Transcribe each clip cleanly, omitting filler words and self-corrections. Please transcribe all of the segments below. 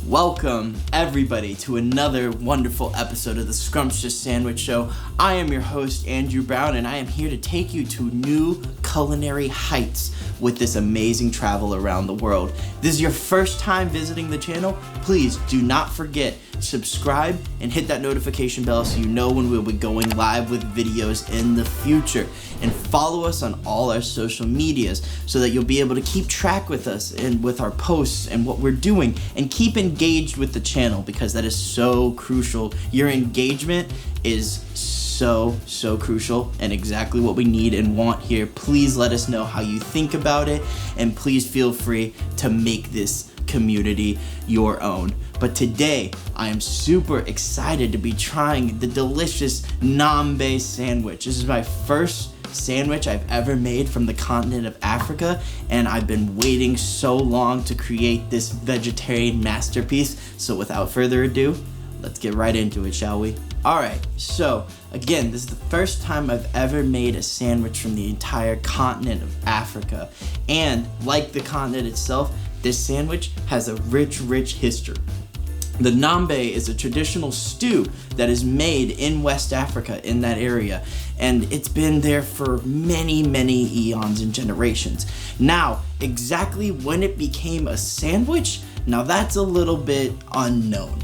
Welcome, everybody, to another wonderful episode of the Scrumptious Sandwich Show. I am your host, Andrew Brown, and I am here to take you to new culinary heights with this amazing travel around the world. If this is your first time visiting the channel, please do not forget, subscribe and hit that notification bell so you know when we'll be going live with videos in the future. And follow us on all our social medias so that you'll be able to keep track with us and with our posts and what we're doing, and keep engaged with the channel because that is so crucial. Your engagement is so crucial and exactly what we need and want here. Please let us know how you think about it, and please feel free to make this community your own. But today I am super excited to be trying the delicious Ndambe sandwich. This is my first sandwich I've ever made from the continent of Africa, and I've been waiting so long to create this vegetarian masterpiece. So without further ado, let's get right into it, shall we? Alright, so again, this is the first time I've ever made a sandwich from the entire continent of Africa, and like the continent itself, this sandwich has a rich history. The Ndambe is a traditional stew that is made in West Africa, in that area, and it's been there for many eons and generations. Now, exactly when it became a sandwich, now that's a little bit unknown.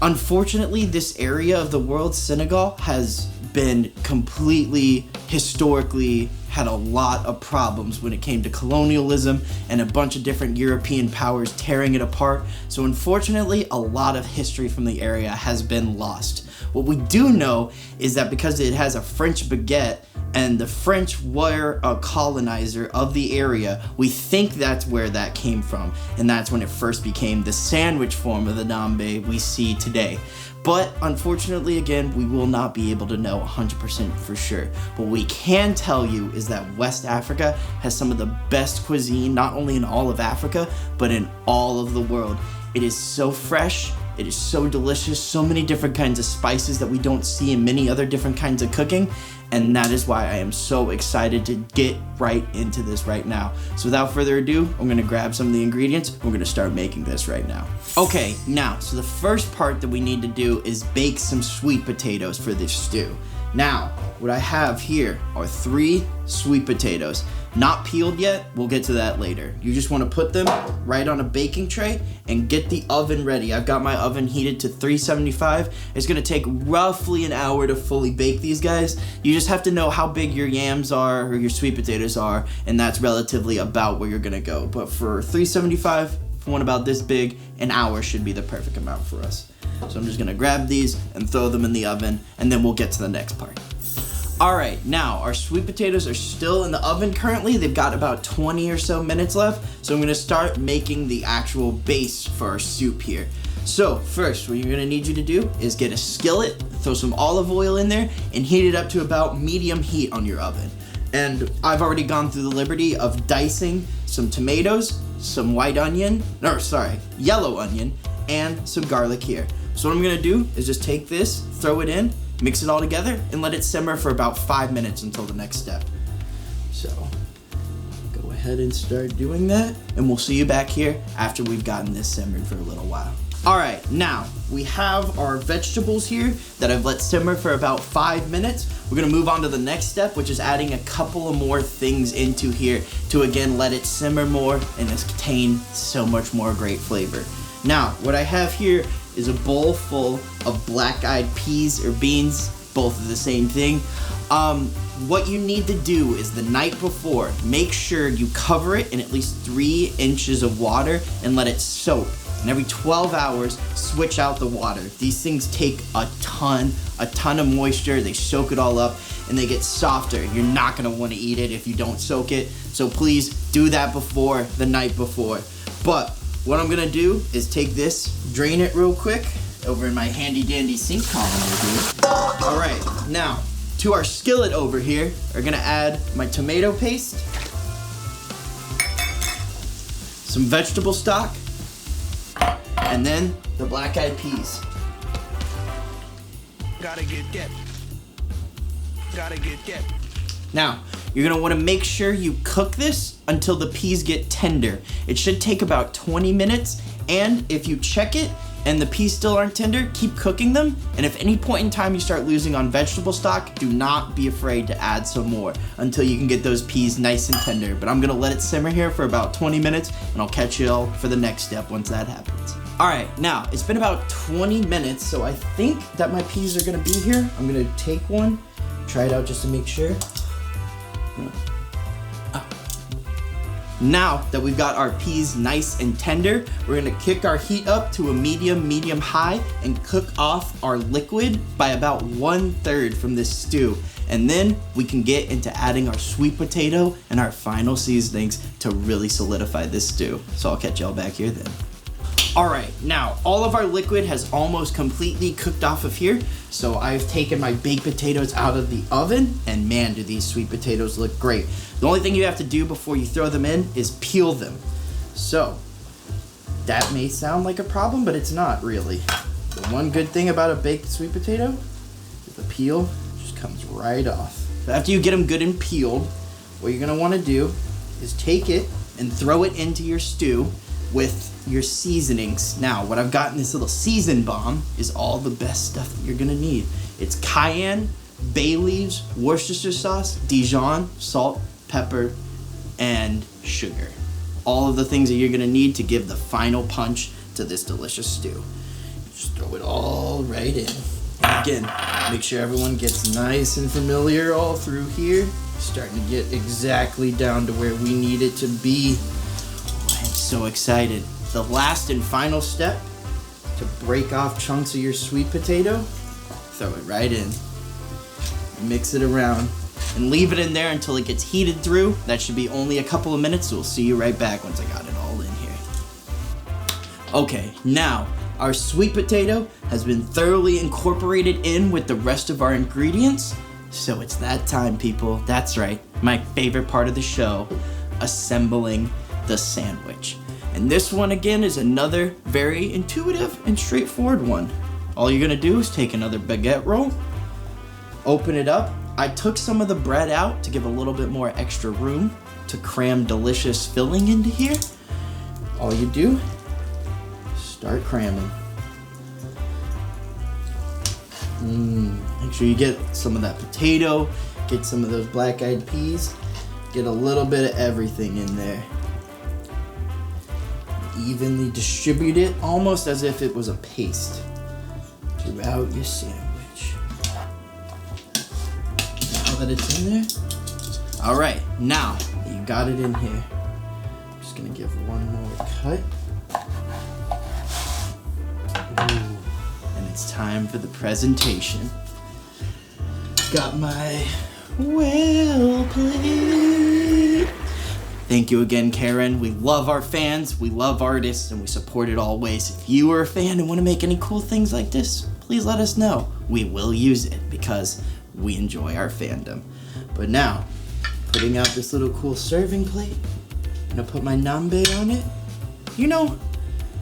Unfortunately, this area of the world, Senegal, has been completely, historically, had a lot of problems when it came to colonialism and a bunch of different European powers tearing it apart. So unfortunately, a lot of history from the area has been lost. What we do know is that because it has a French baguette and the French were a colonizer of the area, we think that's where that came from, and that's when it first became the sandwich form of the Ndambe we see today. But unfortunately, again, we will not be able to know 100% for sure. What we can tell you is that West Africa has some of the best cuisine, not only in all of Africa, but in all of the world. It is so fresh, it is so delicious, so many different kinds of spices that we don't see in many other different kinds of cooking, and that is why I am so excited to get right into this right now. So without further ado, I'm gonna grab some of the ingredients. We're gonna start making this right now. Okay, now, so the first part that we need to do is bake some sweet potatoes for this stew. Now, what I have here are 3 sweet potatoes. Not peeled yet, we'll get to that later. You just wanna put them right on a baking tray and get the oven ready. I've got my oven heated to 375. It's gonna take roughly an hour to fully bake these guys. You just have to know how big your yams are or your sweet potatoes are, and that's relatively about where you're gonna go. But for 375, for one about this big, an hour should be the perfect amount for us. So I'm just gonna grab these and throw them in the oven, and then we'll get to the next part. Alright, now our sweet potatoes are still in the oven currently. They've got about 20 or so minutes left. So I'm gonna start making the actual base for our soup here. So first, what you're gonna need you to do is get a skillet, throw some olive oil in there, and heat it up to about medium heat on your oven. And I've already gone through the liberty of dicing some tomatoes, some yellow onion, and some garlic here. So what I'm gonna do is just take this, throw it in, mix it all together, and let it simmer for about 5 minutes until the next step. So, go ahead and start doing that, and we'll see you back here after we've gotten this simmered for a little while. Alright, now, we have our vegetables here that I've let simmer for about 5 minutes. We're gonna move on to the next step, which is adding a couple of more things into here to again let it simmer more and attain so much more great flavor. Now, what I have here is a bowl full of black-eyed peas or beans, both of the same thing. What you need to do is the night before, make sure you cover it in at least 3 inches of water and let it soak. And every 12 hours, switch out the water. These things take a ton of moisture, they soak it all up, and they get softer. You're not gonna wanna eat it if you don't soak it, so please do that before, the night before. But what I'm gonna do is take this, drain it real quick over in my handy dandy sink column over here. All right, now to our skillet over here, we're gonna add my tomato paste, some vegetable stock, and then the black-eyed peas. Gotta get. Now, you're gonna wanna make sure you cook this until the peas get tender. It should take about 20 minutes, and if you check it, and the peas still aren't tender, keep cooking them. And if any point in time you start losing on vegetable stock, do not be afraid to add some more until you can get those peas nice and tender. But I'm gonna let it simmer here for about 20 minutes, and I'll catch you all for the next step once that happens. All right, now it's been about 20 minutes, so I think that my peas are gonna be here. I'm gonna take one, try it out just to make sure. Now that we've got our peas nice and tender, we're gonna kick our heat up to a medium high and cook off our liquid by about 1/3 from this stew. And then we can get into adding our sweet potato and our final seasonings to really solidify this stew. So I'll catch y'all back here then. All right, now all of our liquid has almost completely cooked off of here. So I've taken my baked potatoes out of the oven, and man, do these sweet potatoes look great. The only thing you have to do before you throw them in is peel them. So that may sound like a problem, but it's not really. The one good thing about a baked sweet potato is the peel just comes right off. So after you get them good and peeled, what you're gonna wanna do is take it and throw it into your stew with your seasonings. Now, what I've got in this little season bomb is all the best stuff that you're gonna need. It's cayenne, bay leaves, Worcestershire sauce, Dijon, salt, pepper, and sugar. All of the things that you're gonna need to give the final punch to this delicious stew. Just throw it all right in. And again, make sure everyone gets nice and familiar all through here. Starting to get exactly down to where we need it to be. So excited. The last and final step to break off chunks of your sweet potato, throw it right in, mix it around, and leave it in there until it gets heated through. That should be only a couple of minutes, so we'll see you right back once I got it all in here. Okay, now our sweet potato has been thoroughly incorporated in with the rest of our ingredients, so it's that time, people. That's right, my favorite part of the show, assembling the sandwich. And this one again is another very intuitive and straightforward one. All you're gonna do is take another baguette roll, open it up. I took some of the bread out to give a little bit more extra room to cram delicious filling into here. All you do, start cramming. Make sure you get some of that potato, get some of those black-eyed peas, get a little bit of everything in there. Evenly distribute it, almost as if it was a paste, throughout your sandwich. Now that it's in there, all right, now that you got it in here, I'm just gonna give one more cut. Ooh, and it's time for the presentation. Got my well plate. Thank you again, Karen. We love our fans, we love artists, and we support it always. If you are a fan and want to make any cool things like this, please let us know. We will use it because we enjoy our fandom. But now, putting out this little cool serving plate, I'm gonna put my Ndambe on it. You know,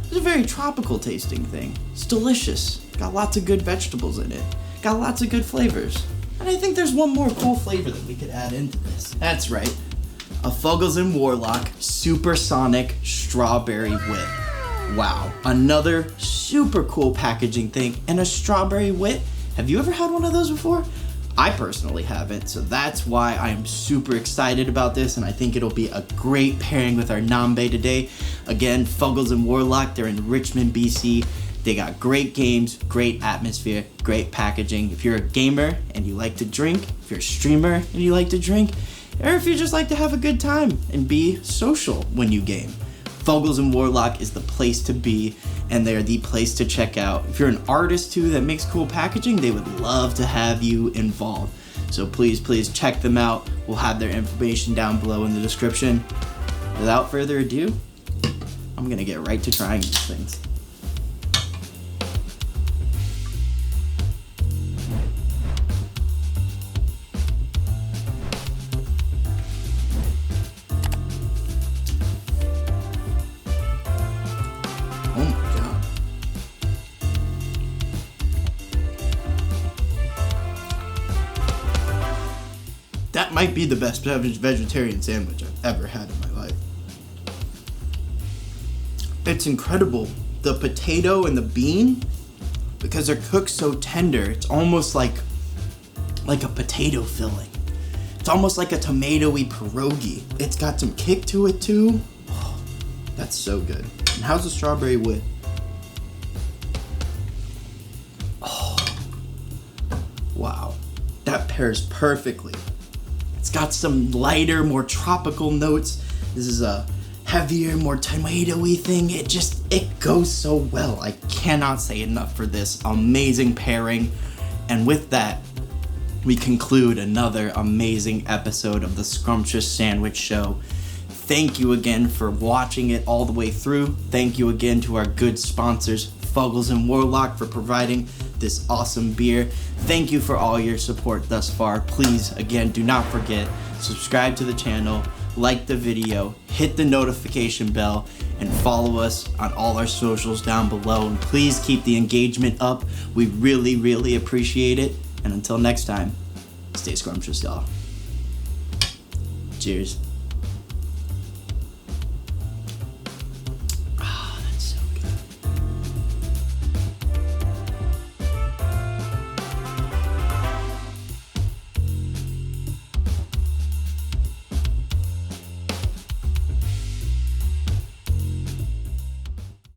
it's a very tropical tasting thing. It's delicious. Got lots of good vegetables in it. Got lots of good flavors. And I think there's one more cool flavor that we could add into this. That's right. A Fuggles & Warlock Supersonic Strawberry Wit. Wow, another super cool packaging thing, and a strawberry wit. Have you ever had one of those before? I personally haven't, so that's why I am super excited about this, and I think it'll be a great pairing with our Ndambe today. Again, Fuggles & Warlock, they're in Richmond, BC. They got great games, great atmosphere, great packaging. If you're a gamer and you like to drink, if you're a streamer and you like to drink, or if you just like to have a good time and be social when you game, Fuggles & Warlock is the place to be, and they're the place to check out. If you're an artist too that makes cool packaging, they would love to have you involved. So please check them out. We'll have their information down below in the description. Without further ado, I'm gonna get right to trying these things. That might be the best vegetarian sandwich I've ever had in my life. It's incredible the potato and the bean, because they're cooked so tender, it's almost like a potato filling. It's almost like a tomatoey pierogi. It's got some kick to it too. Oh, that's so good. And how's the strawberry with? Oh, wow. That pairs perfectly. It's got some lighter, more tropical notes. This is a heavier, more tomatoey thing. It goes so well. I cannot say enough for this amazing pairing. And with that, we conclude another amazing episode of the Scrumptious Sandwich Show. Thank you again for watching it all the way through. Thank you again to our good sponsors, Fuggles and Warlock, for providing this awesome beer. Thank you for all your support thus far. Please, again, do not forget, subscribe to the channel, like the video, hit the notification bell, and follow us on all our socials down below. And please keep the engagement up. We really, really appreciate it. And until next time, stay scrumptious, y'all. Cheers.